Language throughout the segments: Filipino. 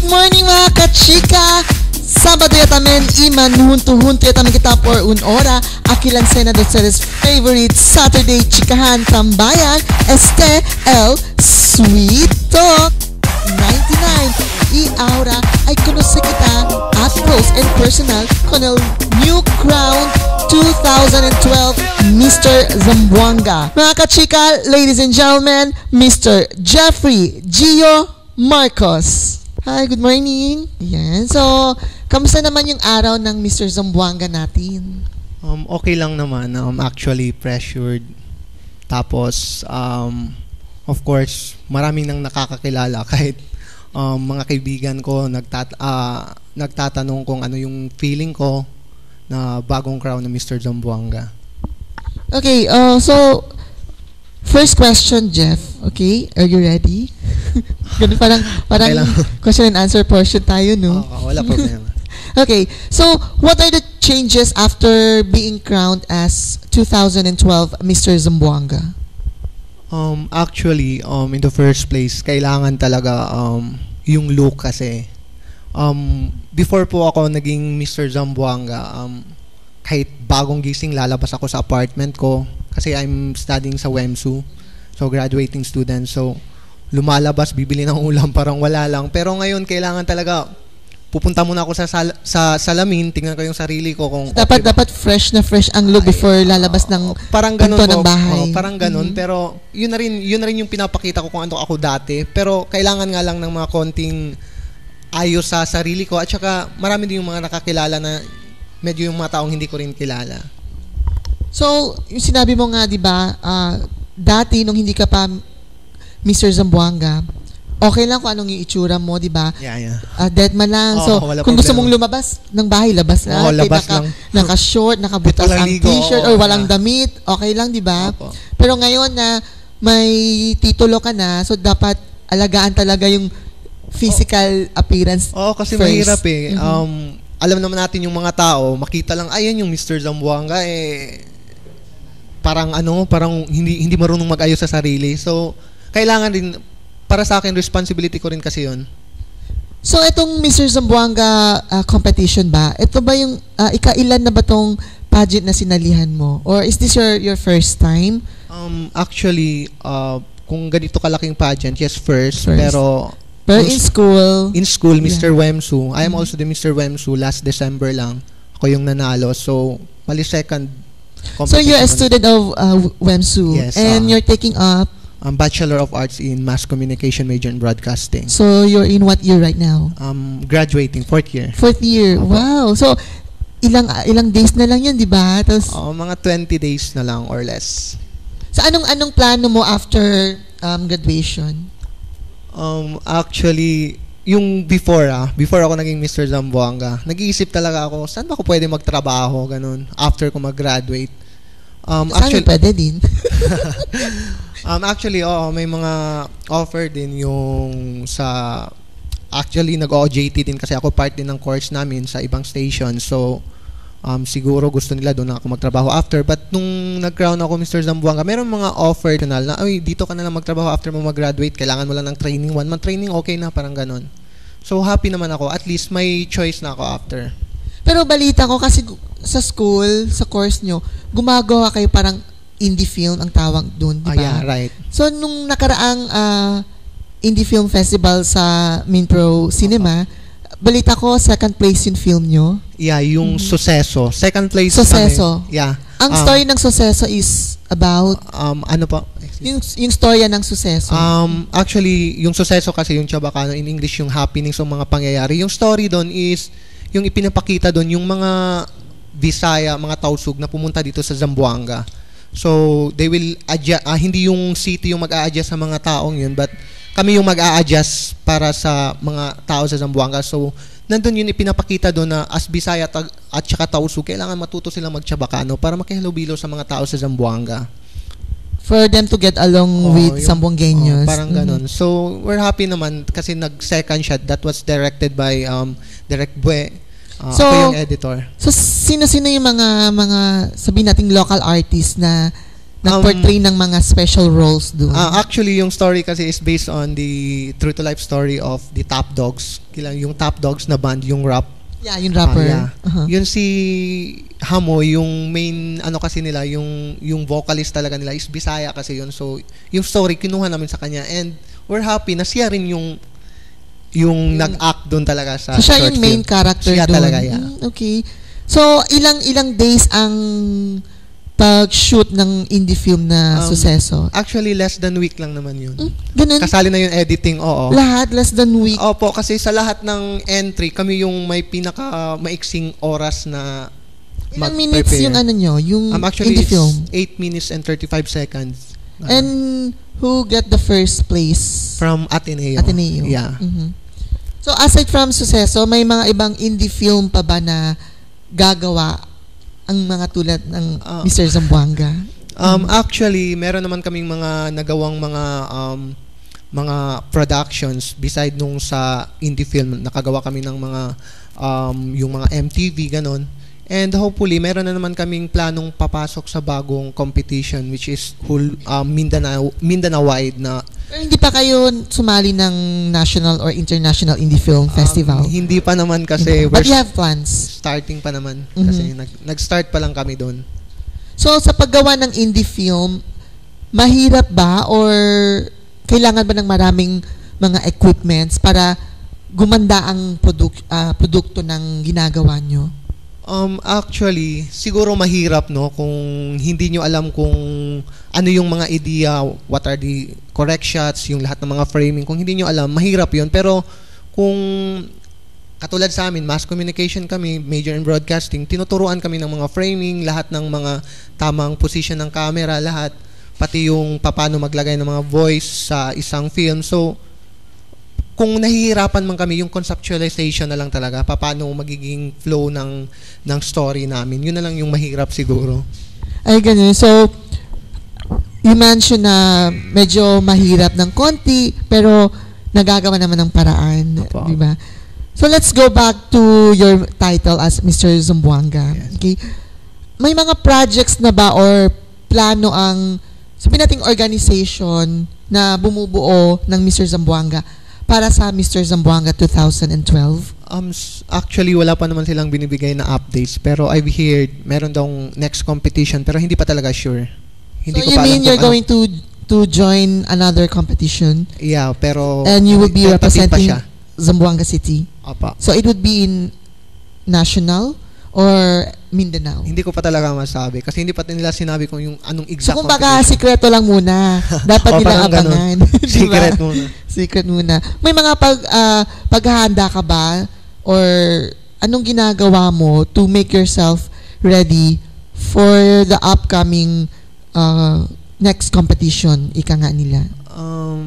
Good morning mga kachika! Sabado yatamen iman huntu-huntu yatamen kita por hora. Aquí lang sena de ustedes favorite Saturday chikahan tambayan. Este el Sweet Talk 99. Y ahora ay conoce kita up close and personal con el new crown 2012 Mr. Zamboanga. Mga kachika, ladies and gentlemen, Mr. Jeffrey Gio Marcos. Hi, good morning. Yan. So, kamusta naman yung araw ng Mr. Zamboanga natin? Okay lang naman. Actually, pressured. Tapos, of course, maraming nang nakakakilala kahit mga kaibigan ko nagtatanong kung ano yung feeling ko na bagong crown ng Mr. Zamboanga. Okay, so, first question, Jeff. Okay, are you ready? Ganun parang question and answer portion tayo, no? Wala problema. Okay, so what are the changes after being crowned as 2012 Mr. Zamboanga? Actually, in the first place, kailangan talaga yung look kasi. Before po ako naging Mr. Zamboanga, kahit bagong gising, lalabas ako sa apartment ko kasi I'm studying sa WEMSU. So, graduating student. So, lumalabas, bibili ng ulam, parang wala lang. Pero ngayon, kailangan talaga, pupunta muna ako sa salamin, tingnan ko yung sarili ko. Kung Dapat fresh na fresh ang look before lalabas ng parang ganun pinto ng bahay. Parang ganun. Pero, yun na rin yung pinapakita ko kung ano ako dati. Pero, kailangan nga lang ng mga konting ayos sa sarili ko. At saka, marami din yung mga nakakilala na medyo yung mga taong hindi ko rin kilala. So, yung sinabi mo nga, di ba, dati nung hindi ka pa Mr. Zamboanga, okay lang kung anong yung itsura mo, di ba? Yeah. Dead man lang. So, kung gusto mong lumabas ng bahay, labas na. Labas lang. Naka-short, nakabutas ang t-shirt, or walang damit, okay lang, di ba? Pero ngayon na may titulo ka na, so dapat alagaan talaga yung physical appearance kasi first. Mahirap eh. Alam naman natin yung mga tao, makita lang, ayan yung Mr. Zamboanga, parang hindi marunong mag-ayos sa sarili. So, kailangan din, para sa akin, responsibility ko rin kasi yun. So, itong Mr. Zamboanga competition ba, ito ba yung, ikailan na ba tong pageant na sinalihan mo? Or is this your first time? Actually, kung ganito kalaking pageant, yes, first. Pero in school? In school, Mr. WEMSU. I am also the Mr. WEMSU. Last December lang, ako yung nanalo. So, mali second competition. So, you're a student of WEMSU. Yes. And you're taking up? Bachelor of Arts in Mass Communication, major in Broadcasting. So, you're in what year right now? Graduating, 4th year. 4th year. Wow. So, ilang days na lang yun, di ba? Tapos, mga 20 days na lang or less. So, anong plano mo after graduation? Actually, yung before ako naging Mr. Zamboanga, nag-iisip talaga ako, saan ba ako pwede magtrabaho, ganun, after ko mag-graduate. Actually, pwede din. Actually, may mga offer din yung sa, actually, nag-OJT din kasi ako part din ng course namin sa ibang station. So, siguro gusto nila doon ako magtrabaho after. But nung nag-crown ako Mr. Zamboanga, meron mga offer na, dito ka na lang magtrabaho after mo mag-graduate, kailangan mo lang ng training. 1 month training, okay na, parang ganun. So, happy naman ako. At least may choice na ako after. Pero balita ko kasi sa school, sa course nyo, gumagawa kayo parang indie film ang tawag doon, di ba? Yeah, right. So, nung nakaraang indie film festival sa Minpro Cinema, balita ko, second place yung film nyo. Yeah, yung Suceso. Second place. Suceso. Yeah. Ang story ng Suceso is about? Ano pa? Yung storya ng Suceso. Actually, yung Suceso kasi yung Chabacano, in English yung happenings o mga pangyayari. Yung story doon is, yung ipinapakita doon, yung mga Bisaya, mga Tausug na pumunta dito sa Zamboanga. So, they will adjust, hindi yung city yung mag-a-adjust sa mga taong yun, but kami yung mag-a-adjust para sa mga tao sa Zamboanga. So, nandun yun ipinapakita doon na as Bisaya at saka Tausug, kailangan matuto silang mag-Chabacano para makihalubilo sa mga tao sa Zamboanga. For them to get along with Zamboangueños. Parang ganun. So, we're happy naman kasi nag-second shot. That was directed by Direk Bue. So, ako yung editor. So, sino-sino yung mga sabihin nating local artists na nag-portray ng mga special roles doon? Actually, yung story kasi is based on the true-to-life story of the Top Dogs. Yung Top Dogs na band, yung rap. Yeah, yung rapper. Yun si Hamo, yung main kasi nila, yung vocalist talaga nila is Bisaya kasi yun. So, yung story kinuha namin sa kanya and we're happy na siya rin yung nag-act doon talaga sa so, siya short yung main film. character siya doon. Talaga, yeah. Okay. So, ilang days ang pag-shoot ng indie film na Suceso? Actually, less than week lang naman yun. Ganun? Kasali na yung editing, oo. Lahat, less than week? Opo, kasi sa lahat ng entry, kami yung may pinaka-maiksing oras na ilang minutes yung nyo, yung actually, indie film? 8 minutes and 35 seconds. And who get the first place? From Ateneo. Ateneo. Yeah. So, aside from Suceso, may mga ibang indie film pa ba na gagawa ang mga tulad ng Mr. Zamboanga? Actually, meron naman kaming mga nagawang mga productions beside nung sa indie film. Nakagawa kami ng mga yung mga MTV ganon. And hopefully, meron na naman kaming planong papasok sa bagong competition which is whole Mindanao-wide na. Pero hindi pa kayo sumali ng national or international indie film festival? Hindi pa naman kasi But you have plans? Starting pa naman kasi nag-start pa lang kami doon. So sa paggawa ng indie film, mahirap ba or kailangan ba ng maraming mga equipments para gumanda ang produkto ng ginagawa nyo? Actually, siguro mahirap kung hindi nyo alam kung ano yung mga idea, what are the correct shots, yung lahat ng mga framing. Kung hindi nyo alam, mahirap yun. Pero kung katulad sa amin, mass communication kami, major in broadcasting, tinuturuan kami ng mga framing, lahat ng mga tamang position ng camera, lahat, pati yung paano maglagay ng mga voice sa isang film. So, kung nahihirapan man kami, yung conceptualization na lang talaga, paano magiging flow ng story namin. Yun na lang yung mahirap siguro. Ay, ganun. So, you mentioned na medyo mahirap ng konti, pero nagagawa naman ng paraan. Di ba? So, let's go back to your title as Mr. Zamboanga. Yes. Okay? May mga projects na ba or plano ang, sabihin nating organization na bumubuo ng Mr. Zamboanga para sa Mr. Zamboanga 2012? Actually, wala pa naman silang binibigay na updates. Pero I've heard, meron daw next competition, pero hindi pa talaga sure. Hindi so you mean you're going to join another competition? Yeah, pero and you will be representing Zamboanga City? Apa. So it would be in national or Mindanao? Hindi ko pa talaga masabi kasi hindi pa nila sinabi kung yung anong exact so kung baka sikreto lang muna, dapat nilang abangan. Secret muna. Secret muna. May mga paghahanda ka ba or anong ginagawa mo to make yourself ready for the upcoming next competition, ika nga nila?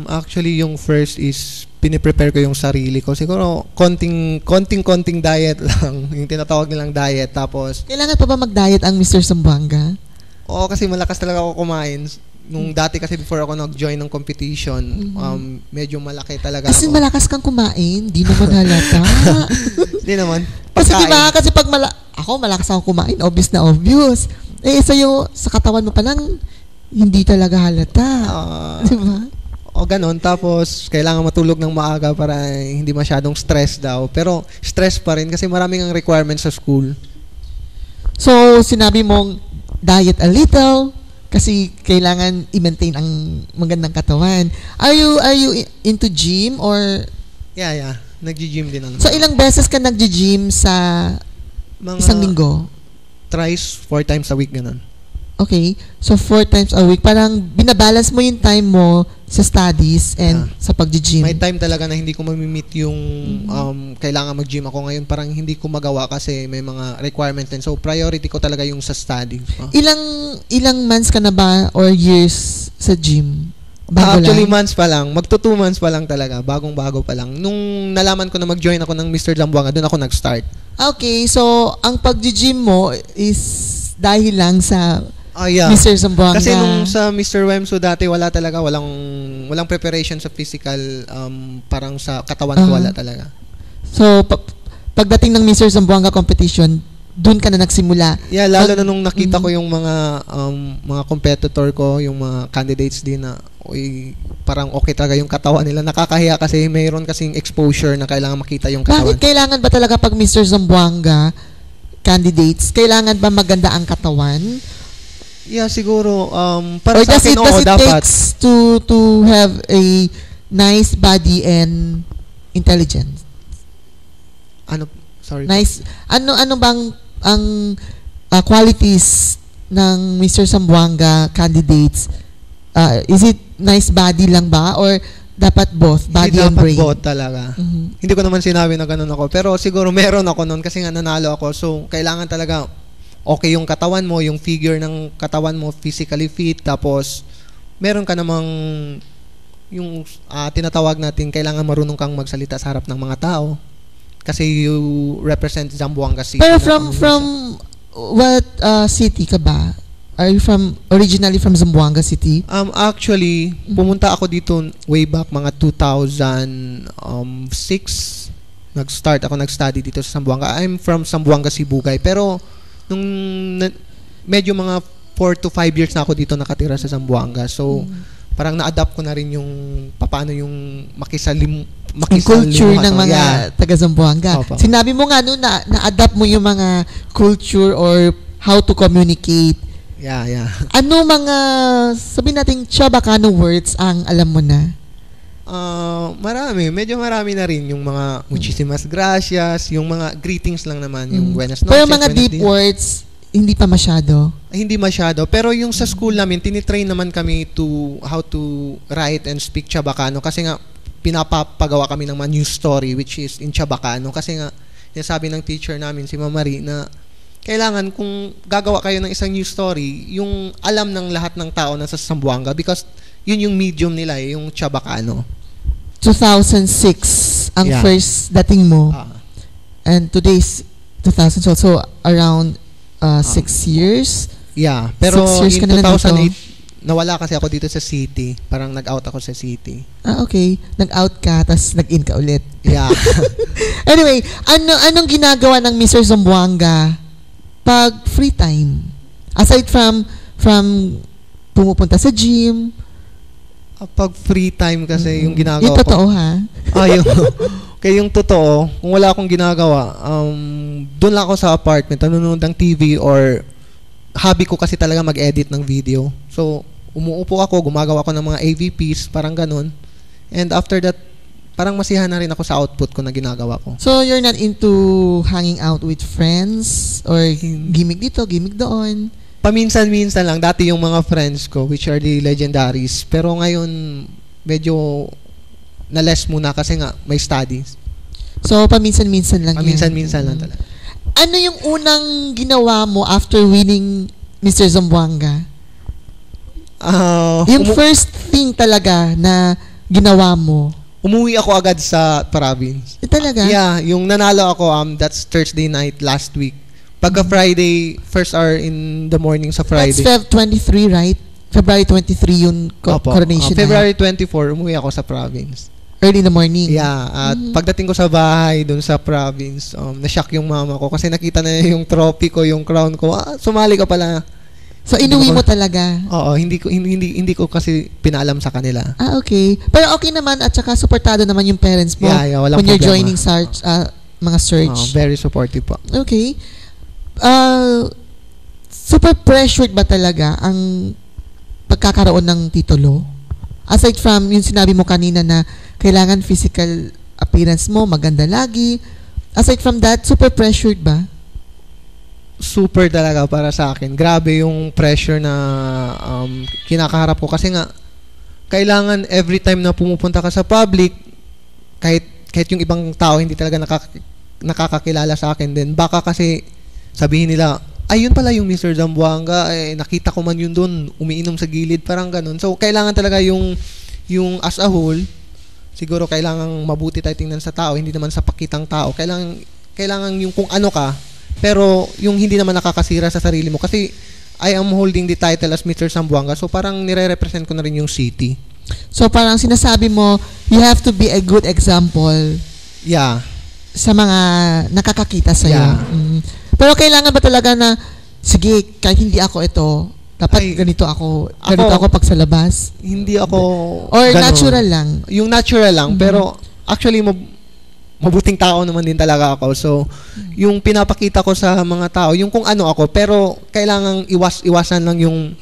Actually, yung first is piniprepare ko yung sarili ko. Siguro, konting diet lang. Yung tinatawag nilang diet. Tapos, kailangan pa ba mag-diet ang Mr. Zamboanga? Oo, kasi malakas talaga ako kumain. Nung dati kasi before ako nag-join ng competition, medyo malaki talaga kasi ako. Kasi malakas kang kumain? Di naman halata. Di naman. Kasi diba, kasi pag ako malakas akong kumain, obvious na obvious. Eh, sa'yo, sa katawan mo pa lang, hindi talaga halata. Diba? O ganon. Tapos, kailangan matulog ng maaga para hindi masyadong stress daw. Pero, stress pa rin kasi maraming ang requirements sa school. So, sinabi mong diet a little kasi kailangan i-maintain ang magandang katawan. Are you into gym or? Yeah. Nag-gym din naman. So, ilang beses ka nag-gym sa isang linggo? Thrice, 4 times a week, ganon. Okay. So, 4 times a week. Parang binabalance mo yung time mo sa studies and sa pag-gym. May time talaga na hindi ko mamimit yung kailangan mag-gym ako ngayon. Parang hindi ko magawa kasi may mga requirements din. So, priority ko talaga yung sa study. Ilang months ka na ba or years sa gym? Bago actually, lang? months pa lang. Magto 2 months pa lang talaga. Bagong-bago pa lang. Nung nalaman ko na mag-join ako ng Mr. Zamboanga, doon ako nag-start. Okay. So, ang pag-gym mo is dahil lang sa yeah. Mr. Zamboanga. Kasi nung sa Mr. Wemso dati wala talaga, walang preparation sa physical, parang sa katawan ko wala talaga. So pagdating ng Mr. Zamboanga competition, doon ka na nagsimula. Yeah, lalo na nung nakita ko yung mga competitor ko, yung mga candidates din na parang okay talaga yung katawan nila. Nakakahiya kasi mayroon kasing exposure na kailangan makita yung katawan. Bakit kailangan ba talaga pag Mr. Zamboanga candidates, kailangan ba maganda ang katawan? Yeah, siguro para Or sa does akin, it dapat takes to have a nice body and intelligence? Sorry. Nice. Ano bang ang qualities ng Mr. Zamboanga candidates? Is it nice body lang ba or dapat both, body and brain? Dapat both talaga. Hindi ko naman sinabi na ganun ako, pero siguro meron ako noon kasi nga nanalo ako. So kailangan talaga okay yung katawan mo, yung figure ng katawan mo, physically fit, tapos meron ka namang yung tinatawag natin, kailangan marunong kang magsalita sa harap ng mga tao. Kasi you represent Zamboanga City. Pero from what city ka ba? Are you originally from Zamboanga City? Actually, pumunta ako dito way back mga 2006. Nag-study dito sa Zamboanga. I'm from Zamboanga, Sibugay. Pero nung medyo mga 4 to 5 years na ako dito nakatira sa Zamboanga. So, parang na-adapt ko na rin yung paano yung yung culture ng mga taga-Zamboanga. Sinabi mo nga noon na na-adapt mo yung mga culture or how to communicate. Yeah. Ano mga, sabihin natin, Chabacano words ang alam mo na? Medyo marami na rin yung mga muchísimas gracias, yung mga greetings lang naman, yung buenas noches. Pero mga deep words, hindi pa masyado? Hindi masyado. Pero yung sa school namin, tinitrain naman kami to how to write and speak Chabacano kasi nga pinapagawa kami ng mga news story which is in Chabacano kasi nga sabi ng teacher namin, si Mama Marie, na kailangan kung gagawa kayo ng isang news story, yung alam ng lahat ng tao na sa Zamboanga because yun yung medium nila, yung Chabacano. 2006 ang first dating mo. And today's 2000, so around 6 years. Yeah, pero 6 years in ka na 2008, nawala kasi ako dito sa city. Parang nag-out ako sa city. Okay. Nag-out ka, tas nag-in ka ulit. Yeah. Anyway, anong ginagawa ng Mr. Zamboanga pag free time? Aside from pumupunta sa gym. Pag free time kasi yung ginagawa yung totoo, ha? Yung totoo, kung wala akong ginagawa, doon lang ako sa apartment, nanonood ng TV or hobby ko kasi talaga mag-edit ng video. So, umuupo ako, gumagawa ako ng mga AVPs, parang ganun. And after that, parang masiyahan na rin ako sa output ko na ginagawa ko. So, you're not into hanging out with friends or gimmick dito, gimmick doon? Paminsan-minsan lang. Dati yung mga friends ko, which are the legendaries. Pero ngayon, medyo na-less muna kasi nga may studies. So, paminsan-minsan lang Paminsan-minsan lang talaga. Ano yung unang ginawa mo after winning Mr. Zamboanga? Yung first thing talaga na ginawa mo? Umuwi ako agad sa province. Talaga? Yeah, yung nanalo ako, that's Thursday night last week. Pagka Friday, first hour in the morning sa Friday. That's Feb 23, right? February 23 yung coronation. February 24, umuwi ako sa province. Early in the morning? Yeah, at pagdating ko sa bahay dun sa province, na-shock yung mama ko kasi nakita na yung trophy ko, yung crown ko. Sumali ka pala. So, inuwi mo talaga? Oo, hindi ko kasi pinaalam sa kanila. Okay. Pero okay naman at saka supportado naman yung parents mo walang when you're problema. joining mga search. Very supportive po. Okay. Super pressured ba talaga ang pagkakaroon ng titulo? Aside from yung sinabi mo kanina na kailangan physical appearance mo, maganda lagi. Aside from that, super pressured ba? Super talaga para sa akin. Grabe yung pressure na kinakaharap ko kasi nga kailangan every time na pumupunta ka sa public, kahit yung ibang tao hindi talaga nakakakilala sa akin din, baka kasi sabihin nila, ayun pala yung Mr. Zamboanga, nakita ko man yun doon, umiinom sa gilid, parang ganun. So kailangan talaga yung as a whole, siguro kailangan mabuti tayo tingnan sa tao, hindi naman sa pakitang tao. Kailangan yung kung ano ka, pero yung hindi naman nakakasira sa sarili mo kasi I am holding the title as Mr. Zamboanga, so parang nire-represent ko na rin yung city. So parang sinasabi mo, you have to be a good example. Yeah. Sa mga nakakakita sa'yo. Yeah. Pero kailangan ba talaga na, sige, kahit hindi ako ito, dapat ganito ako pag sa labas? Hindi ako Or natural lang? Yung natural lang, pero actually, mabuting tao naman din talaga ako. So, yung pinapakita ko sa mga tao, yung kung ano ako, pero kailangang iwasan lang yung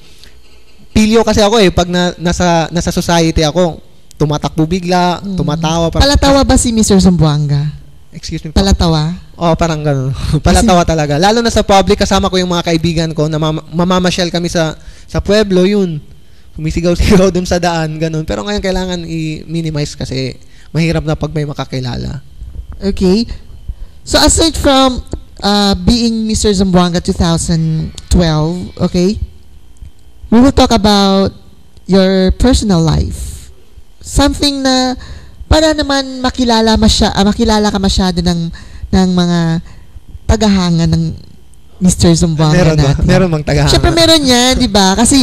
pilyo kasi ako pag nasa society ako, tumatakbo bigla, tumatawa. Palatawa ba si Mr. Zamboanga? Excuse me. Palatawa? Parang gano'n. Palatawa talaga. Lalo na sa public, kasama ko yung mga kaibigan ko na mamamasyal kami sa pueblo, yun. Sumisigaw-sigaw dun sa daan, gano'n. Pero ngayon kailangan i-minimize kasi mahirap na pag may makakilala. Okay. So aside from being Mr. Zamboanga 2012, okay, we will talk about your personal life. Something na para naman makilala ka masyado ng mga tagahanga ng Mr. Zamboanga natin. Meron bang tagahanga? Siyempre meron yan, di ba? Kasi,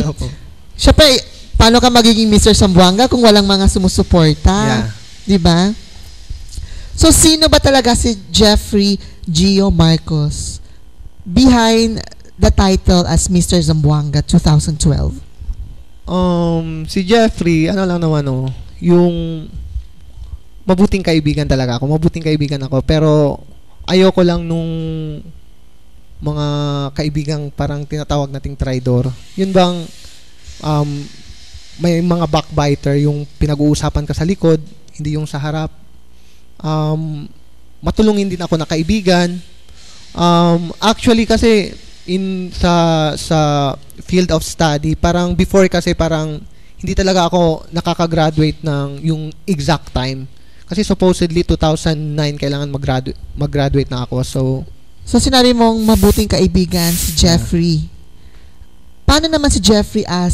siyempre, paano ka magiging Mr. Zamboanga kung walang mga sumusuporta? Yeah. Di ba? So, sino ba talaga si Jeffrey Gio Marcos behind the title as Mr. Zamboanga 2012? Si Jeffrey, ano lang naman, yung mabuting kaibigan talaga ako. Mabuting kaibigan ako. Pero ayoko lang nung mga kaibigang parang tinatawag nating traidor. Yun bang may mga backbiter, yung pinag-uusapan ka sa likod, hindi yung sa harap. Matulungin din ako na kaibigan. Actually kasi sa field of study, parang before kasi parang hindi talaga ako nakaka-graduate ng yung exact time. Kasi supposedly 2009 kailangan mag-graduate na ako. So sinabi mong mabuting kaibigan si Jeffrey. Paano naman si Jeffrey as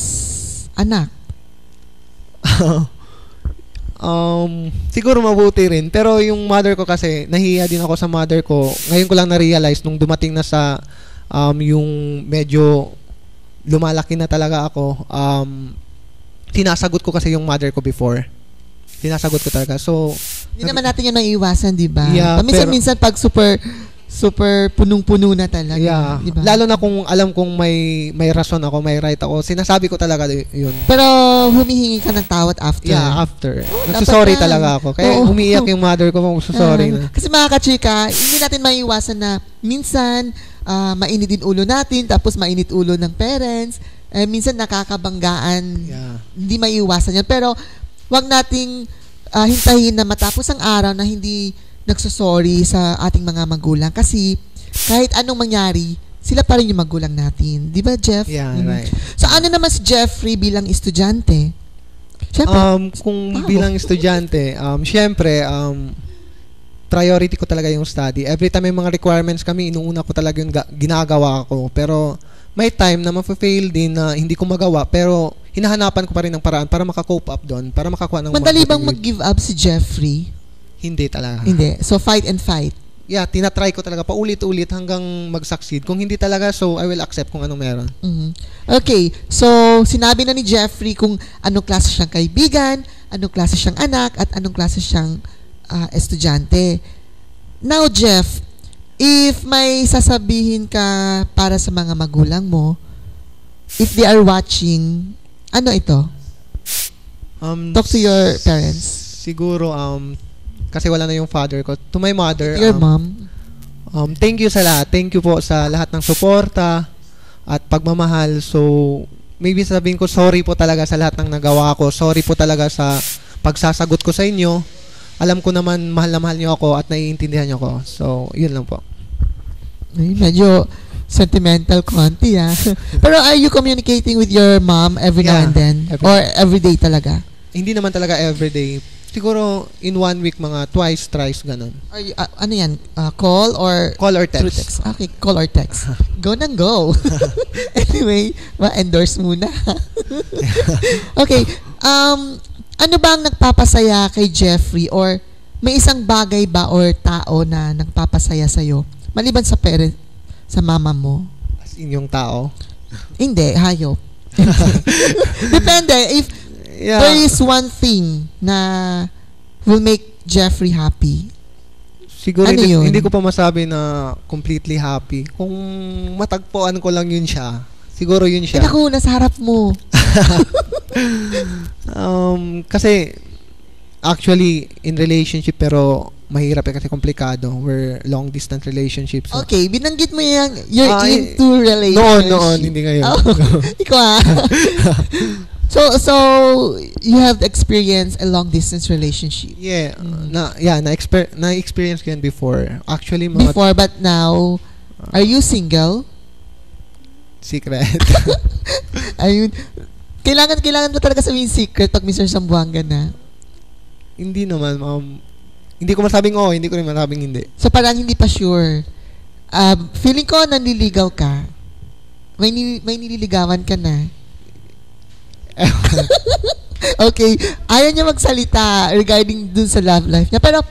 anak? Siguro mabuti rin. Pero yung mother ko kasi, nahihiya din ako sa mother ko. Ngayon ko lang na-realize nung dumating na sa yung medyo lumalaki na talaga ako. Tinasagot ko kasi yung mother ko before. Tinasagot ko talaga. So, hindi naman natin yan maiiwasan, di ba? Yeah, Minsan pag super punong-puno na talaga. Yeah. Diba? Lalo na kung alam kong may rason ako, may right ako, sinasabi ko talaga yun. Pero humihingi ka ng tawad after. Yeah, after. Nagsusorry talaga ako. Kaya umiiyak yung mother ko kung sorry na. Kasi mga kachika, hindi natin maiiwasan na minsan mainit din ulo natin, tapos mainit ulo ng parents. Minsan nakakabanggaan. Yeah. Hindi maiiwasan yan. Pero wag nating hintayin na matapos ang araw na hindi nagsusorry sa ating mga magulang. Kasi kahit anong mangyari, sila pa rin yung magulang natin. Di ba, Jeff? Yeah, right. So, ano naman si Jeffrey bilang estudyante? Siyempre, kung bilang estudyante, syempre, priority ko talaga yung study. Every time may mga requirements kami, inuuna ko talaga yung ginagawa ko. Pero may time na ma-fail din na hindi ko magawa, pero hinahanapan ko pa rin ng paraan para maka-cope up doon, para makakuha ng madali bang mag-give up si Jeffrey? Hindi talaga. Hindi. So, fight and fight. Yeah, tinatry ko talaga paulit-ulit hanggang mag-succeed. Kung hindi talaga, so I will accept kung anong meron. Mm-hmm. Okay. So, sinabi na ni Jeffrey kung anong klase siyang kaibigan, anong klase siyang anak, at anong klase siyang estudyante. Now, Jeff, if may sasabihin ka para sa mga magulang mo, if they are watching, ano ito? Talk to your parents. Siguro, kasi wala na yung father ko. To my mother. Your mom. Thank you sa lahat. Thank you po sa lahat ng suporta at pagmamahal. So, maybe sabihin ko, sorry po talaga sa lahat ng nagawa ko. Sorry po talaga sa pagsasagot ko sa inyo. Alam ko naman, mahal na mahal niyo ako at naiintindihan niyo ako. So, yun lang po. Ay, medyo sentimental konti, Pero are you communicating with your mom every now and then? Or every day talaga? Hindi naman talaga everyday. Siguro in 1 week mga twice, thrice, ganun. Are you, ano yan? Call or text? Okay, call or text. Go nang go. Anyway, ma-endorse muna. Okay. Ano ba ang nagpapasaya kay Jeffrey? Or may isang bagay ba or tao na nagpapasaya sa'yo? Maliban sa parent, sa mama mo. As in yung tao? Hindi, hayop. Depende. If there is one thing na will make Jeffrey happy. Siguro Ano yun? hindi ko pa masabi na completely happy. Kung matagpuan ko lang yun siya, siguro yun siya. Naku, nasa harap mo. Kasi actually in relationship pero mahirap kasi komplikado. We're long distance relationship. So, Okay, binanggit mo yung you're Ay, into relationship. noon, hindi ngayon. Oh, ikaw So you have experienced a long distance relationship Yeah, na-experience ko yan before. Actually, mga before, but now, are you single? secret. Ayun. Kailangan mo talaga sabihin secret pag Mr. Sambuanga na. Hindi naman, hindi ko masabing oo, hindi ko rin masabing hindi. So parang hindi pa sure. Feeling ko nanliligaw ka. May nililigawan ka na. Okay. Ayaw niya magsalita regarding dun sa love life niya. Pero,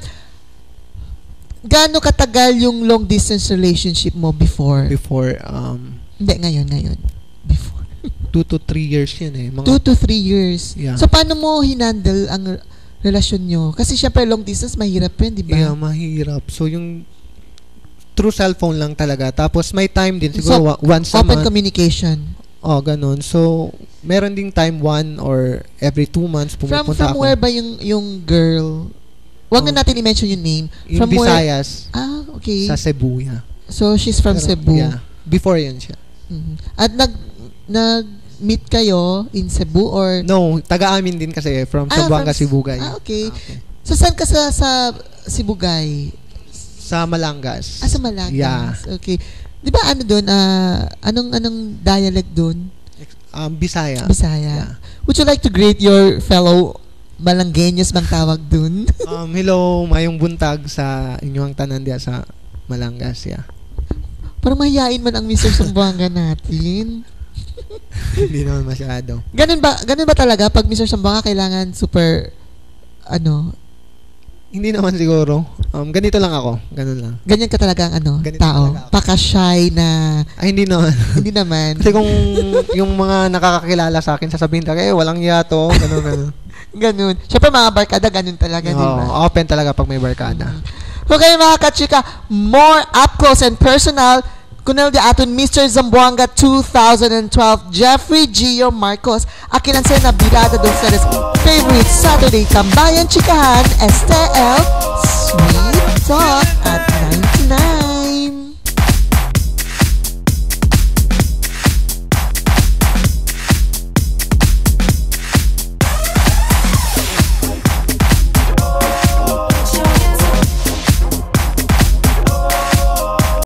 gaano katagal yung long distance relationship mo before? Before, Hindi, ngayon. Before. 2 to 3 years yan eh. 2 to 3 years. Yeah. So, paano mo hinandle ang relasyon nyo? Kasi syempre long distance, mahirap yun, di ba? Yeah, mahirap. So, yung through cellphone lang talaga. Tapos, may time din. Siguro, once a open month. communication. Oh, ganun. So, meron ding time 1 or every 2 months pumupunta From ako. where ba yung girl? Huwag na natin i-mention yung name. Yung From Visayas. where? Okay. Sa Cebu, yeah. So, she's from Pero, Cebu. Yeah. Before yan siya. Mhm. At nag-meet kayo in Cebu or? No, taga-amin din kasi from Zamboanga, Sibugay. Okay. So, saan ka sa Sibugay? Sa Malangas. Sa Malangas. Yeah. Okay. Di ba ano doon? Anong dialect doon? Bisaya. Bisaya. Yeah. Would you like to greet your fellow Malanggenyos bang tawag doon? Hello, mayong buntag sa inyong tanan diya sa Malangas, yeah. Parang mahihain man ang Mr. Sambuanga natin. Hindi naman masyado. Ganun ba talaga pag Mr. Sambuanga kailangan super Hindi naman siguro. Ganito lang ako. Ganun lang. ganyan ka talaga ang Ganito tao? talaga ako. Paka-shy na Ay, hindi naman. hindi naman. Kasi kung yung mga nakakakilala sa akin, sasabihin talaga, walang yato. Ganun. Ganun. Siyempre mga barkada, ganun talaga, di ba? Oo, open talaga pag may barkada. Okay, mga kachika, more up close and personal, kunel di aton Mr. Zamboanga 2012, Jeffrey Gio Marcos, akinan sa na birada doon sa favorite Saturday Tambayan Chikahan, STL, Sweet Talk at 99.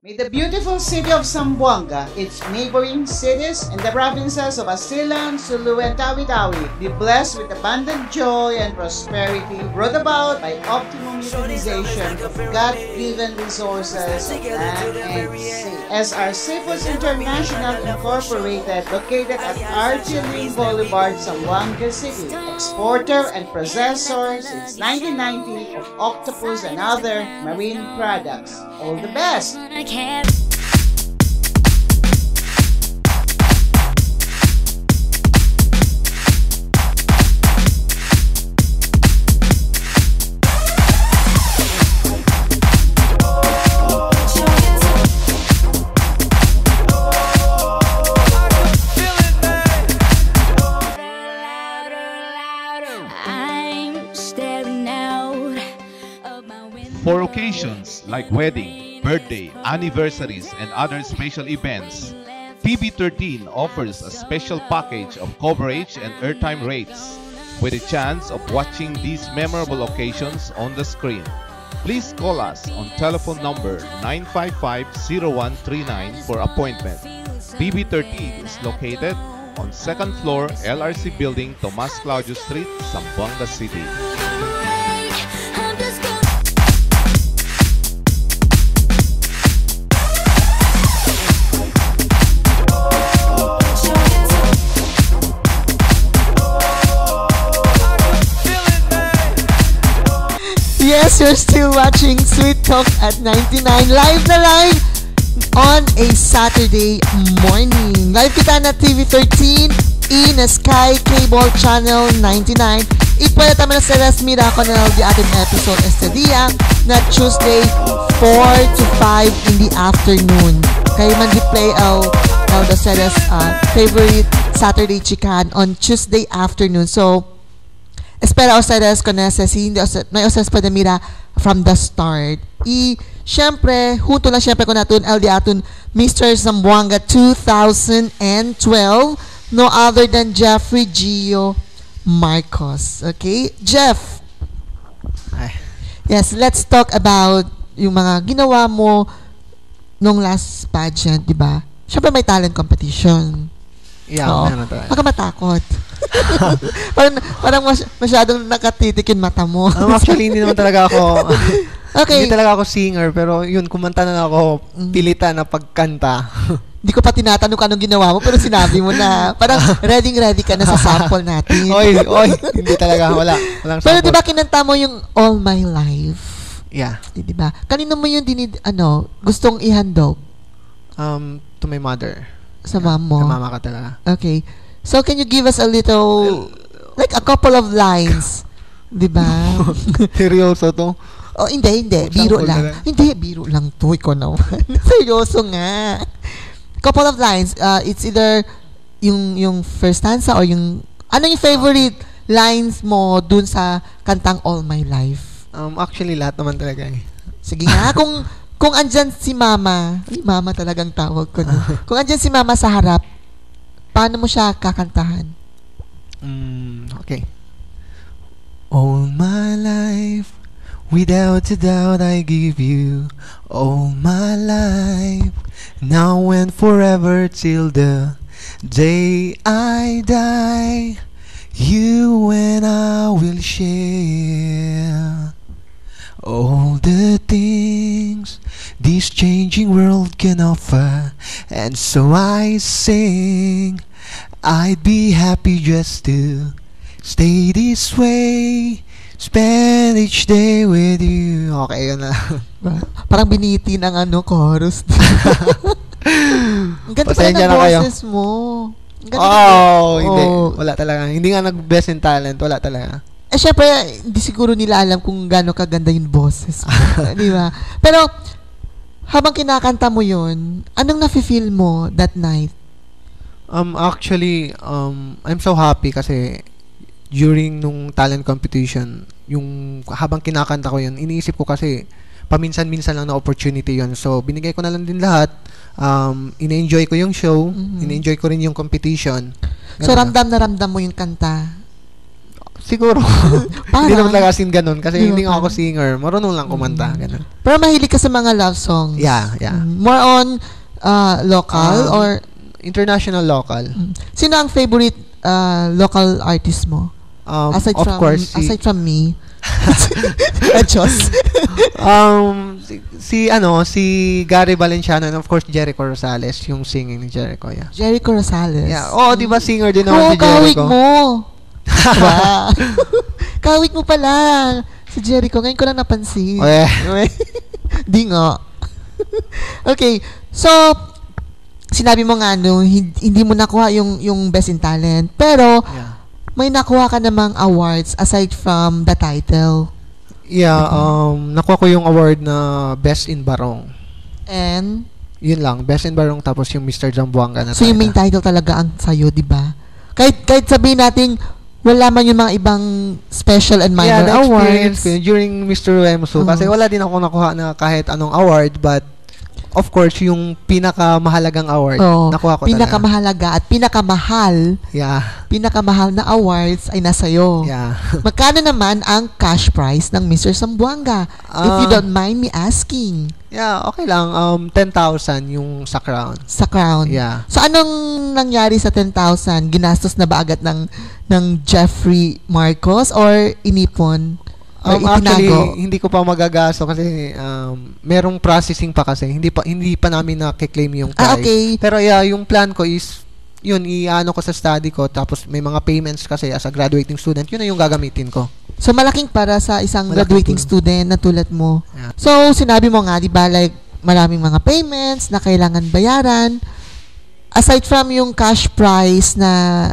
May the beautiful city of Zamboanga, its neighboring cities, and the provinces of Asilan, Sulu, and Tawi-Tawi be blessed with abundant joy and prosperity brought about by optimum utilization of God-given resources of land and sea. SR Seafoods International Incorporated, located at RG Lim Boulevard, Zamboanga City, exporter and processor since 1990 of octopus and other marine products. All the best! I can't. I'm staring out of my window. For occasions like wedding, birthday, anniversaries, and other special events, PB13 offers a special package of coverage and airtime rates with a chance of watching these memorable occasions on the screen. Please call us on telephone number 955-0139 for appointment. PB13 is located on 2nd floor LRC Building, Tomas Claudio Street, Zamboanga City. I'm just gonna Yes, you're still watching Sweet Talk at 99 live na live on a Saturday morning. Live kita na TV13 in Sky Cable Channel 99 Y puede también hacer mira con el de ating episode este día na Tuesday 4 to 5 in the afternoon. Kayo man di-play the series favorite Saturday Chikahan on Tuesday afternoon. So, espera ustedes con ese, si hindi ustedes pwede mira from the start. Y, syempre, junto lang syempre ko natin el di atin Mr. Zamboanga 2012, no other than Jeffrey Gio Marcos. Okay? Jeff. Ay. Yes, let's talk about yung mga ginawa mo nung last pageant, di ba? Siyempre may talent competition. Yeah, Oo. meron talaga. Huwag ka matakot. parang masyadong nakatitik yung mata mo. Actually, hindi naman talaga ako, Okay. hindi talaga ako singer, pero yun, kumanta na ako, pilitan na pagkanta. Hindi ko pa tinatanong kung anong ginawa mo, pero sinabi mo na, parang ready ka na sa sample natin. oy, hindi talaga, walang Pero sample. di ba kinanta mo yung All My Life? Yeah. Di ba? Kanino mo yung gustong ihandog To my mother. sa mom mo? Sa mama ka talaga. Okay. So, can you give us a little, like a couple of lines? Di ba? Seryoso to? Oh, hindi. Biro Sample lang. na lang. Hindi, biro lang to. Ikaw naman. Seryoso nga. Couple of lines. It's either yung first stanza or yung, ano yung favorite lines mo dun sa kantang All My Life? Actually, lahat naman talaga eh. Sige nga, kung andyan si Mama, Mama talagang tawag ko. No? Kung andyan si Mama sa harap, paano mo siya kakantahan? Okay. All my life, without a doubt I give you all my life, now and forever till the day I die. You and I will share all the things this changing world can offer, and so I sing, I'd be happy just to stay this way, spend each day with you. Okay, yun na. Parang binitin ang chorus. Ang ganda pala Pasensya ng na kayo. boses mo. Ang ganda ng- Hindi. Oh. Wala talaga. Hindi nga nag-best in talent. Wala talaga. Syempre, hindi siguro nila alam kung gaano kaganda yung boses mo. Di ba? Pero, habang kinakanta mo yun, anong nafe-feel mo that night? Actually, I'm so happy kasi during nung talent competition, yung habang kinakanta ko yun, iniisip ko kasi paminsan-minsan lang na opportunity yun. So, binigay ko na lang din lahat. Ina-enjoy ko yung show. Ina-enjoy ko rin yung competition. So, Ganun. ramdam mo yung kanta. Siguro. Parang. Hindi naman talaga sin ganun. Kasi Di ba hindi nga ako parang? singer. Marunong lang kumanta. Ganun. Pero mahilig ka sa mga love songs. Yeah. More on local or International, local. sino ang favorite local artist mo? Aside Of from course, aside from me. Diyos. si Gary Valenciano and of course Jericho Rosales, yung singing ni Jericho, yeah. Jericho Rosales. Yeah. Oh, di ba singer din Oo, naman si kawig Jericho? mo. Wow. Kawig mo pala. Si Jericho. Ngayon ko lang napansin. Oh, yeah. Di nga. Okay. So, sinabi mo nga, hindi mo nakuha yung best in talent. Pero, Yeah. may nakuha ka namang awards aside from the title. Yeah, nakuha ko yung award na Best in Barong. And, Yun lang, Best in Barong tapos yung Mr. Zamboanga na so yung main title talaga ang sa'yo, di ba? Kahit sabihin natin, wala man yung mga ibang special and minor na-experience awards. ko yun during Mr. Uemso kasi wala din ako nakuha na kahit anong award, but of course, yung pinakamahalagang award, Oo, nakuha ko talaga. pinakamahalaga at pinakamahal na awards ay nasa'yo. Yeah. Magkano naman ang cash prize ng Mr. Zamboanga? If you don't mind me asking. Yeah, okay lang. 10,000 yung sa crown. Sa crown. Yeah. So, anong nangyari sa 10,000? Ginastos na ba agad ng Jeffrey Marcos or inipon? Or Actually, itinago? hindi ko pa magagasto kasi merong processing pa kasi. Hindi pa namin na-claim yung prize. Okay. Pero yeah, yung plan ko is yun, iano ko sa study ko tapos may mga payments kasi as a graduating student, yun na yung gagamitin ko. So, malaking para sa isang Malaking graduating tulong. student na tulad mo. Yeah. So, sinabi mo nga, di ba, like, maraming mga payments na kailangan bayaran. Aside from yung cash prize na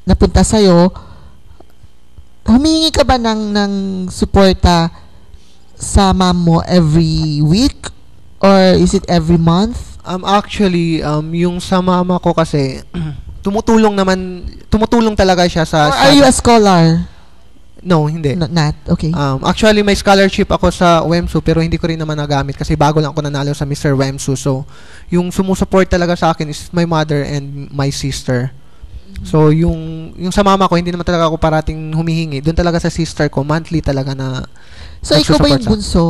napunta sa'yo, humihingi ka ba ng suporta sa mom mo every week? Or is it every month? Actually, yung sa mama ko kasi, tumutulong talaga siya Or are you a scholar? No, hindi. Not. Okay. Actually, may scholarship ako sa WEMSU pero hindi ko rin naman nagamit kasi bago lang ako nanalo sa Mr. WEMSU. So, yung sumusupport talaga sa akin is my mother and my sister. So, yung sa mama ko, hindi naman talaga ako parating humihingi. Doon talaga sa sister ko, monthly talaga na So, ikaw ba yung nagsusupport bunso?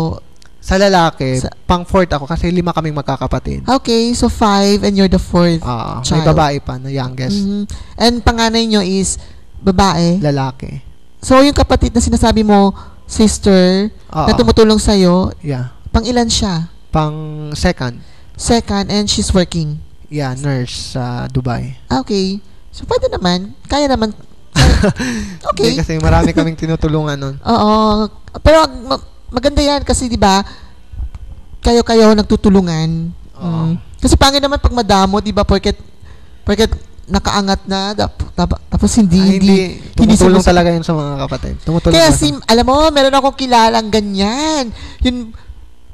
sa lalaki, pang fourth ako kasi 5 kaming magkakapatid. Okay, so 5 and you're the fourth May child. babae pa na youngest. Mhm. And panganay nyo is babae. Lalaki. So, yung kapatid na sinasabi mo, sister, na tumutulong sa'yo, Yeah. pang ilan siya? Pang second. Second, and she's working. Yeah, nurse sa Dubai. Okay. So, pwede naman. Kaya naman. Okay. Hindi, kasi marami kaming tinutulungan nun. Oo. Pero maganda yan kasi 'di ba? Kayo nagtutulungan. Kasi pangit naman pag madamo, 'di ba? Porket nakaangat na tapos hindi tumutulong talaga yun sa mga kapatid. Tumutulong Kaya talaga. alam mo, meron akong kilalang ganyan. Yun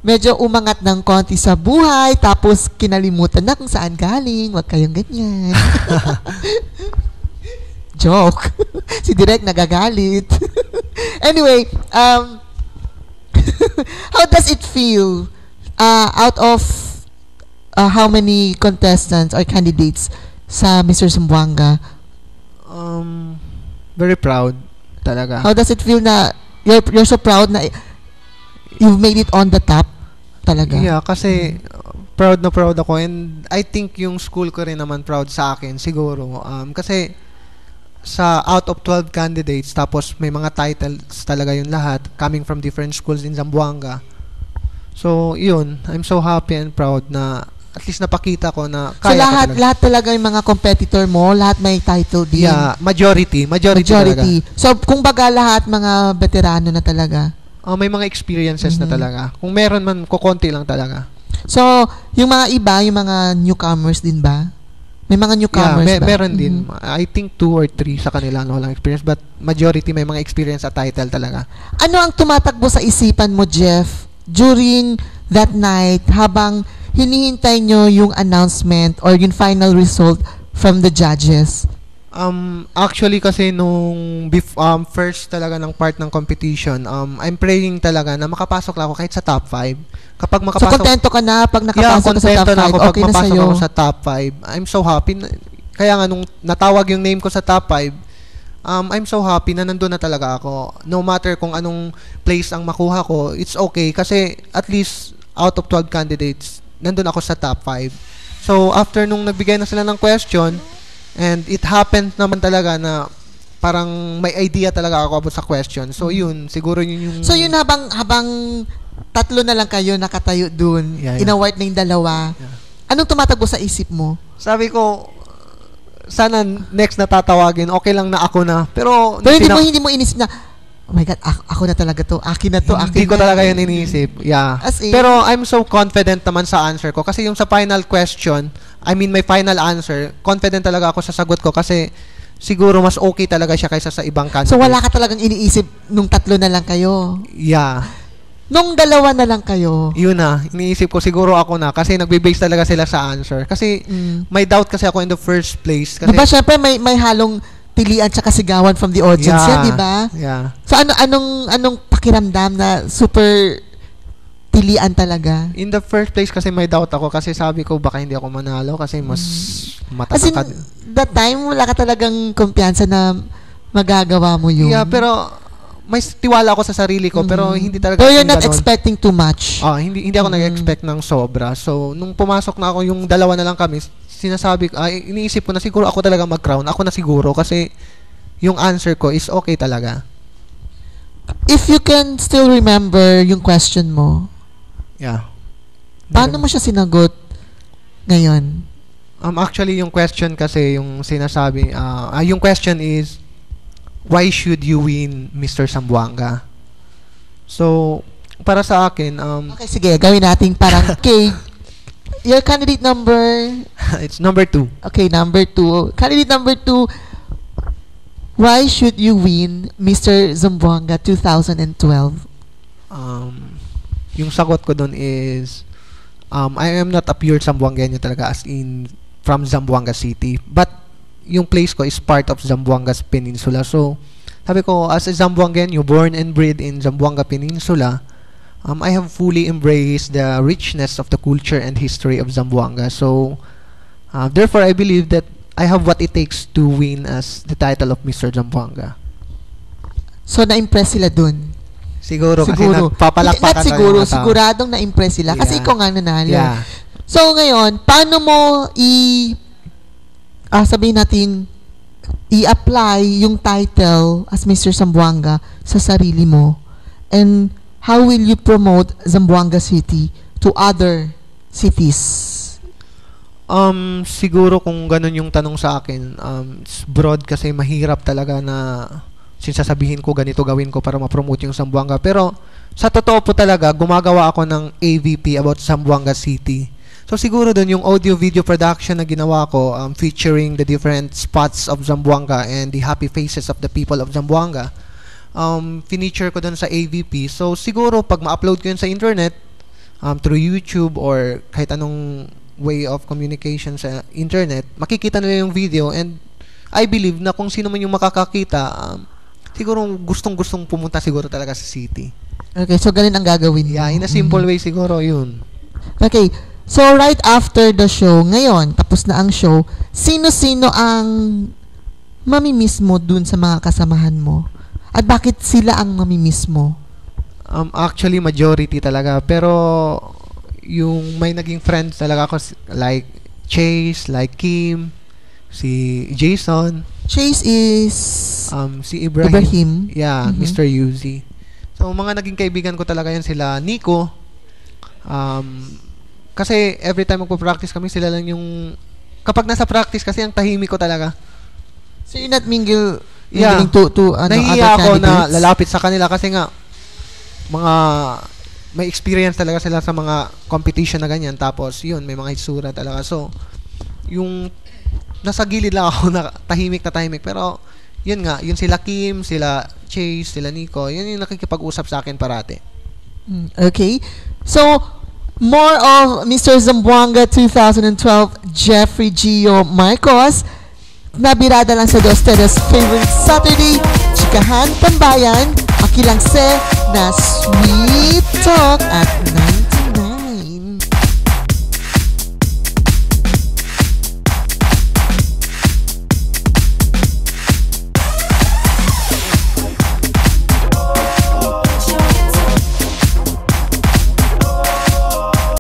medyo umangat ng konti sa buhay tapos kinalimutan na kung saan galing. Huwag kayong ganyan. Joke. Si Direk nagagalit. Anyway, how does it feel out of how many contestants or candidates sa Mr. Zamboanga? Very proud talaga. How does it feel na you're so proud na you've made it on the top talaga? Yeah, kasi proud na proud ako and I think yung school ko rin naman proud sa akin siguro. Kasi sa out of 12 candidates tapos may mga titles talaga yung lahat coming from different schools in Zamboanga. So, yun. I'm so happy and proud na at least napakita ko na kaya so, talaga. lahat talaga yung mga competitor mo, lahat may title din? Yeah, majority talaga. So, kung baga lahat mga veterano na talaga? May mga experiences na talaga. Kung meron man, kukonti lang talaga. So, yung mga iba, yung mga newcomers din ba? May mga newcomers ba? Meron din. I think 2 or 3 sa kanila na walang experience but majority may mga experience sa title talaga. Ano ang tumatakbo sa isipan mo, Jeff, during that night habang hinihintay nyo yung announcement or yung final result from the judges? Actually kasi nung first talaga ng part ng competition, I'm praying talaga na makapasok lang ako kahit sa top 5. Kapag makapasok, so, kontento ka na pag nakapasok ka sa top 5? Okay na sa'yo? Ako sa top 5. I'm so happy. Kaya nga, nung natawag yung name ko sa top 5, I'm so happy na nandun na talaga ako. No matter kung anong place ang makuha ko, it's okay. Kasi at least out of 12 candidates, nandun ako sa top 5. So, after nung nagbigay na sila ng question, and it happened naman talaga na parang may idea talaga ako about sa question. So, yun. Siguro yun yung... So, yun habang tatlo na lang kayo nakatayo dun, inaward na yung dalawa. Yeah. Anong tumatagbo sa isip mo? Sabi ko, sana next na tatawagin, okay lang na ako na. Pero hindi mo inisip na, oh my God, ako na talaga to, akin na to, akin na. Hindi ko talaga yun iniisip. Yeah. Pero I'm so confident naman sa answer ko. Kasi yung sa final question, my final answer, confident talaga ako sa sagot ko kasi siguro mas okay talaga siya kaysa sa ibang candidate. So wala ka talagang iniisip nung tatlo na lang kayo? Yeah. Nung dalawa na lang kayo? Yun na. Iniisip ko siguro ako na kasi nagbe-base talaga sila sa answer. Kasi may doubt kasi ako in the first place. Kasi, diba syempre may halong pilian tsaka sigawan from the audience yan, diba? Yeah. So anong pakiramdam na super pilian talaga? In the first place kasi may doubt ako kasi sabi ko baka hindi ako manalo kasi mas matatangkad. As in, that time wala ka talagang kumpiyansa na magagawa mo yun? Yeah, pero may tiwala ako sa sarili ko pero hindi talaga. Pero you're not expecting too much? Hindi ako nag-expect ng sobra. So, nung pumasok na ako, yung dalawa na lang kami, iniisip ko na siguro ako talaga mag-crown. Ako na siguro kasi yung answer ko is okay talaga. If you can still remember yung question mo, yeah. Paano mo siya sinagot ngayon? Actually, yung question kasi, yung sinasabi, yung question is, why should you win Mr. Zamboanga? So, para sa akin, okay, sige, gawin natin parang, okay, your candidate number? It's number 2. Okay, number 2. Candidate number 2, Why should you win Mr. Zamboanga 2012? Yung sagot ko doon is, I am not a pure Zamboangueño talaga, as in from Zamboanga City. But yung place ko is part of Zamboanga's Peninsula. So, sabi ko, as a Zamboangueño, born and bred in Zamboanga Peninsula, I have fully embraced the richness of the culture and history of Zamboanga. So, therefore, I believe that I have what it takes to win as the title of Mr. Zamboanga. So, na-impress sila dun? Siguro. Kasi nagpapalakpakan Not siguro, tayo ng mga tao. siguradong na-impress sila. Kasi Yeah. ikaw nga nanalo. Yeah. So, ngayon, paano mo sabihin natin, i-apply yung title as Mr. Zamboanga sa sarili mo? And how will you promote Zamboanga City to other cities? Siguro kung ganun yung tanong sa akin, it's broad kasi mahirap talaga na sinasabihin ko ganito gawin ko para ma-promote yung Zamboanga. Pero sa totoo po talaga, gumagawa ako ng AVP about Zamboanga City. So siguro dun yung audio-video production na ginawa ko, featuring the different spots of Zamboanga and the happy faces of the people of Zamboanga, finiture ko dun sa AVP. So siguro pag ma-upload ko yun sa internet, through YouTube or kahit anong way of communication sa internet, makikita nila yung video, and I believe na kung sino man yung makakakita, siguro gustong-gustong pumunta siguro talaga sa city. Okay, so ganun ang gagawin mo. Yeah, in a simple way siguro yun. Okay, so right after the show, ngayon, tapos na ang show, sino-sino ang mamimiss mo dun sa mga kasamahan mo? At bakit sila ang mamimiss mo? Actually, majority talaga. Pero, yung may naging friends talaga ako, like Chase, like Kim, si Jason, Chase is si Ibrahim. Yeah, Mhm. Mr. Yuzi. So, mga naging kaibigan ko talaga yan sila. Nico, kasi every time magpo-practice kami, sila lang yung, kapag nasa practice kasi ang tahimik ko talaga. So you're not mingling Yeah. to Nahihiya other ako na candidates? lalapit sa kanila kasi nga, may experience talaga sila sa mga competition na ganyan. Tapos, yun, may mga hitsura talaga. So, yung nasa gilid lang ako na tahimik. Pero, yun nga, yun sila Kim, sila Chase, sila Nico, yun yung nakikipag-usap sa akin parati. Okay. So, more of Mr. Zamboanga 2012, Jeffrey Gio Marcos. Nabirada lang sa Dosteros favorite Saturday, Chikahan Tambayan, Akilang Se na Sweet Talk at 99.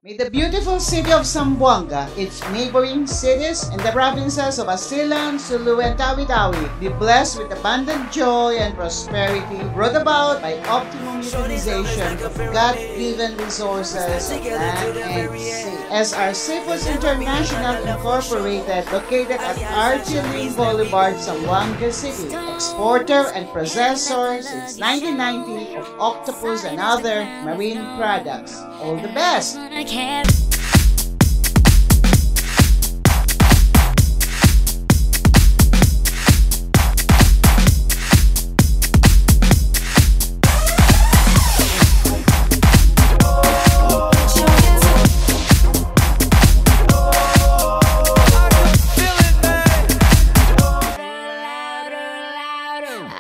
May the beautiful city of Zamboanga, its neighboring cities, and the provinces of Basilan, Sulu, and Tawi-Tawi be blessed with abundant joy and prosperity brought about by optimum utilization of God-given resources of land and sea. SR Seafoods International Incorporated, located at RG Lane Boulevard, Zamboanga City, exporter and processor since 1990 of octopus and other marine products. All the best! I can't.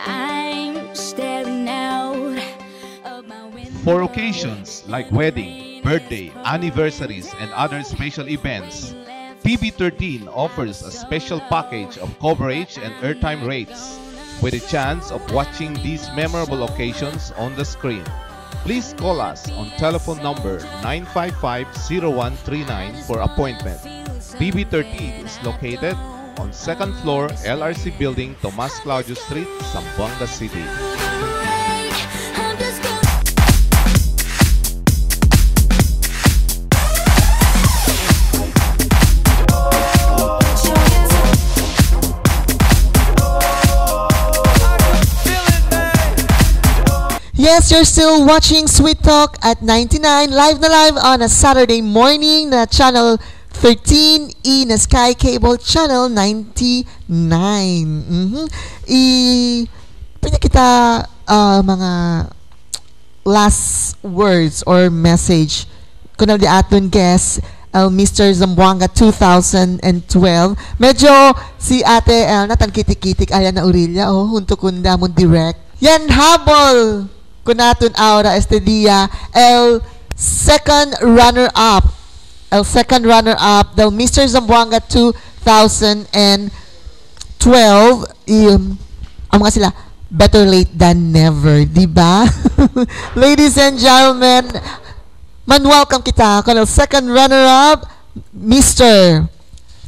I'm staring out of my window. For occasions like wedding, birthday, anniversaries, and other special events, PB13 offers a special package of coverage and airtime rates with a chance of watching these memorable occasions on the screen. Please call us on telephone number 955-0139 for appointment. PB13 is located on 2nd floor LRC Building, Tomas Claudio Street, Zamboanga City. I'm just gonna Yes, you're still watching Sweet Talk at 99, live na live on a Saturday morning na Channel 13E na Sky Cable Channel 99. Pinakita mga last words or message kunang di aton guest Mr. Zamboanga 2012. Medyo si Ate Elna tan kitik-kitik ayan na Aurelia hunto kunda mo direct. Yan habol kunaton aura este dia el second runner up daw Mr. Zamboanga 2012 ang mga sila better late than never, di ba? Ladies and gentlemen, man-welcome kita kanang second runner-up, Mr.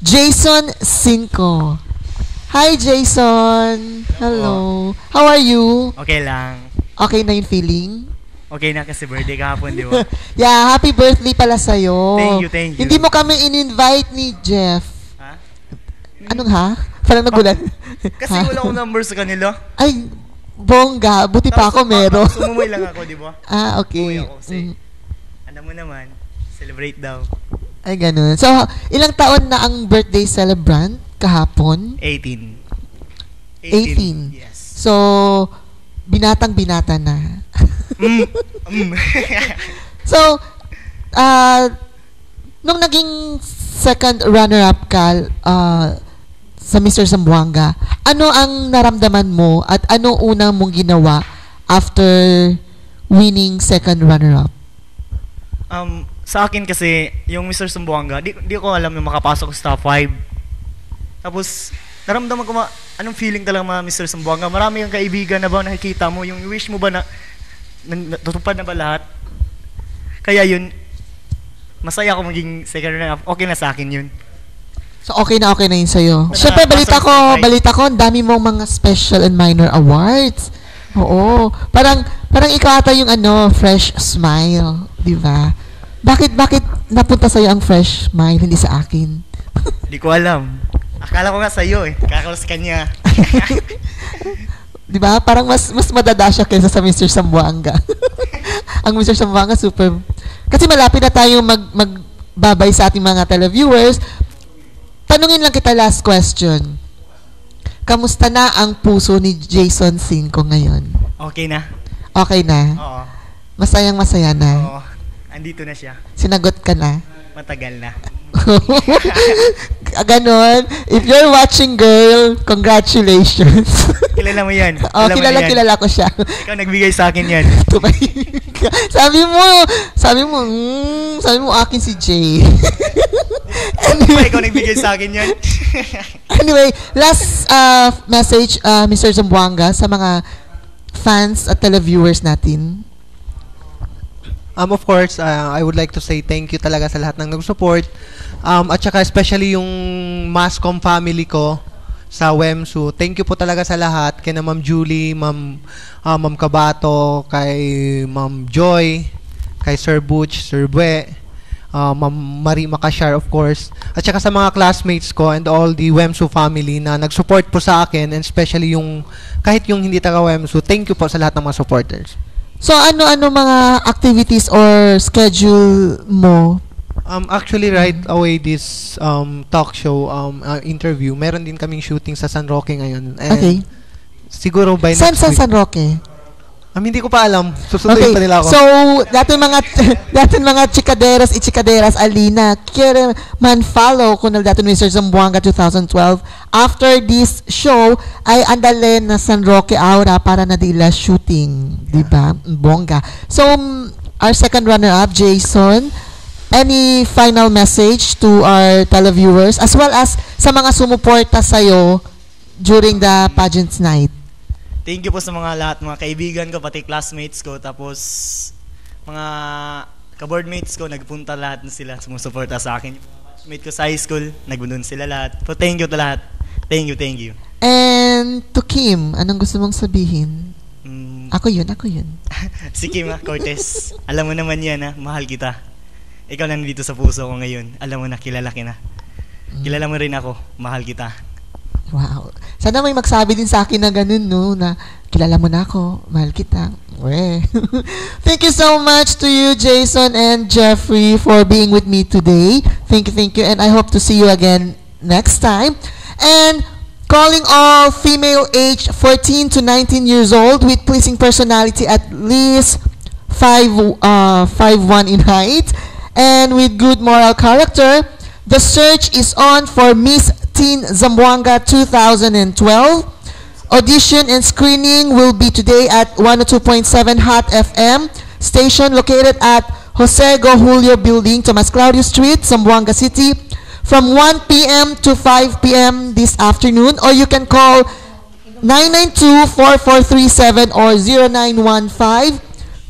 Jason Cinco. Hi, Jason. Hello. How are you? Okay lang. Okay na yung feeling? Okay na kasi birthday kahapon, di ba? Yeah, happy birthday pala sa'yo. Thank you. Hindi mo kami in-invite ni Jeff. Ha? Anong ha? Parang nagulat. Kasi wala akong number sa kanila. Ay, bongga. Buti pa ako meron. Sumumay lang ako, di ba? Okay. Umuwi ako kasi, alam mo naman, celebrate daw. Ay, ganun. So, ilang taon na ang birthday celebrant kahapon? 18. 18. Yes. So, binatang-binata na. So, nung naging second runner-up ka sa Mr. Zamboanga, ano ang naramdaman mo at ano unang mong ginawa after winning second runner-up? Sa akin kasi, yung Mr. Zamboanga, di ko alam na makapasok sa top 5. Tapos, naramdaman ko anong feeling talaga mga Mr. Zamboanga. Marami kang kaibigan na ba nakikita mo, yung wish mo ba na natutupad na ba lahat? Kaya yun, masaya ako maging second runner-up. Okay na sa akin yun. So, okay na yun sa'yo. Basta, Siyempre, balita pasok ko, ang dami mong mga special and minor awards. Oo. Parang ikaw ata yung fresh smile. Di ba? Bakit napunta sa'yo ang fresh smile, hindi sa akin? Di ko alam. Akala ko nga sa'yo Kakala sa kanya. Di ba? Parang mas madada siya kaysa sa Mr. Zamboanga. Ang Mr. Zamboanga super. Kasi malapit na tayo magbabay sa ating mga televiewers. Tanungin lang kita last question. Kamusta na ang puso ni Jason Cinco ngayon? Okay na. Okay na? Oo. Masayang-masaya na? Oo. Andito na siya. Sinagot ka na? Matagal na. Ganon. If you're watching, girl, congratulations. Kilala mo yan. Kilala ko siya. Ikaw nagbigay sa akin yan. sabi mo akin si Jay. Anyway, ikaw nagbigay sa akin yan. Anyway, last message, Mr. Zamboanga, sa mga fans at televiewers natin. Of course, I would like to say thank you talaga sa lahat ng nag-support. At saka especially yung Mascom family ko sa WEMSU. Thank you po talaga sa lahat. Kay Ma'am Julie, Ma'am Cabato, kay Ma'am Joy, kay Sir Butch, Sir Bue, Ma'am Marie Macashar, of course. At saka sa mga classmates ko and all the WEMSU family na nag-support po sa akin, and especially kahit yung hindi taga WEMSU, thank you po sa lahat ng mga supporters. So, ano mga activities or schedule mo? Actually, right away this talk show interview, meron din kaming shooting sa San Roque ngayon. And Okay. Siguro by San next week. San Roque? Hindi ko pa alam. Susunduin pa nila ako. So, datin mga chikaderas, Alina, kaya man follow kung datin Mr. Zamboanga 2012. After this show, ay andalen na San Roque Aura para na dila shooting. Diba? Bongga. So, our second runner-up, Jason, any final message to our televiewers as well as sa mga sumuporta sa'yo during the pageants night? Thank you po sa mga mga kaibigan ko, pati classmates ko, tapos mga ka-boardmates ko, nagpunta lahat na sila, sumusuporta sa akin. Yung mate ko sa high school, nagbundon sila lahat. So, thank you to lahat. Thank you. And to Kim, anong gusto mong sabihin? Ako yun. Si Kim Cortez, alam mo naman yan mahal kita. Ikaw lang dito sa puso ko ngayon. Alam mo na, kilala kita. Kilala mo rin ako, mahal kita. Wow. Sana may magsabi din sa akin na ganun, no? Na kilala mo na ako, mahal kita. Weh. Thank you so much to you, Jason and Jeffrey, for being with me today. Thank you, and I hope to see you again next time. And calling all female aged 14 to 19 years old with pleasing personality at least 5'1" in height and with good moral character. The search is on for Miss Teen Zamboanga 2012. Audition and screening will be today at 102.7 Hot FM station located at Jose Go Julio Building, Tomas Claudio Street, Zamboanga City from 1 p.m. to 5 p.m. this afternoon, or you can call 992-4437 or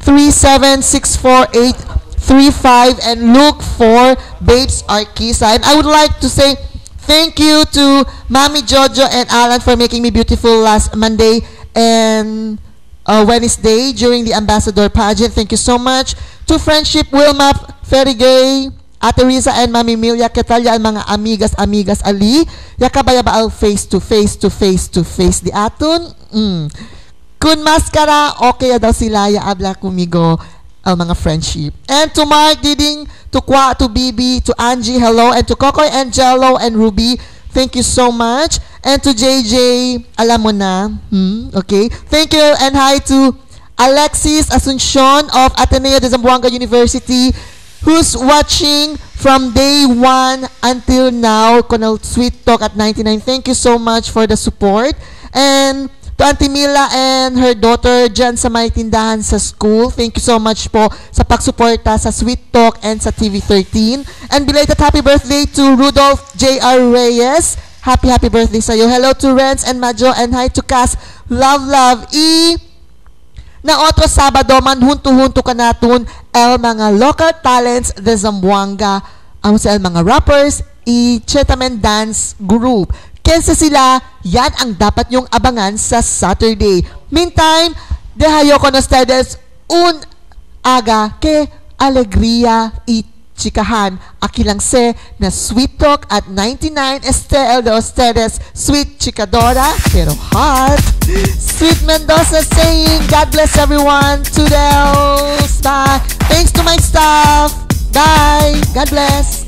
0915-3764835 and look for Babes Arquisa. And I would like to say thank you to Mami Jojo and Alan for making me beautiful last Monday and Wednesday during the Ambassador pageant. Thank you so much. To Friendship, Wilma, Ferigay, Ate Riza and Mami Milia, Ketalya, ang mga amigas ali, yakabayabao face to face di aton. Kun maskara, okay daw sila, ya abla kumigo, ang mga friendship. And to Mark, Diding, to Kwa, to Bibi, to Angie, hello, and to Kokoy, and Jello, and Ruby, thank you so much. And to JJ, alam mo na, okay. Thank you, and hi to Alexis Asuncion of Ateneo de Zamboanga University, who's watching from day 1 until now, Konal Sweet Talk at 99. Thank you so much for the support. And to Auntie Mila and her daughter dyan sa may tindahan sa school, thank you so much po sa pagsuporta sa Sweet Talk and sa TV13. And belated happy birthday to Rudolph J.R. Reyes. Happy birthday sa'yo. Hello to Renz and Majo, and hi to Cass. Love. Na otro Sabado man hunto-hunto ka natun el mga local talents de Zamboanga. Ang sa el mga rappers, i-Chetamen Dance Group. Kensa sila, yan ang dapat yung abangan sa Saturday. Meantime, dehayo con ustedes un aga que alegría y chikahan. Aquí lang se na Sweet Talk at 99 el de ustedes, Sweet Chikadora, pero hot. Sweet Mendoza saying, God bless everyone. Toodles. Bye. Thanks to my staff. Bye. God bless.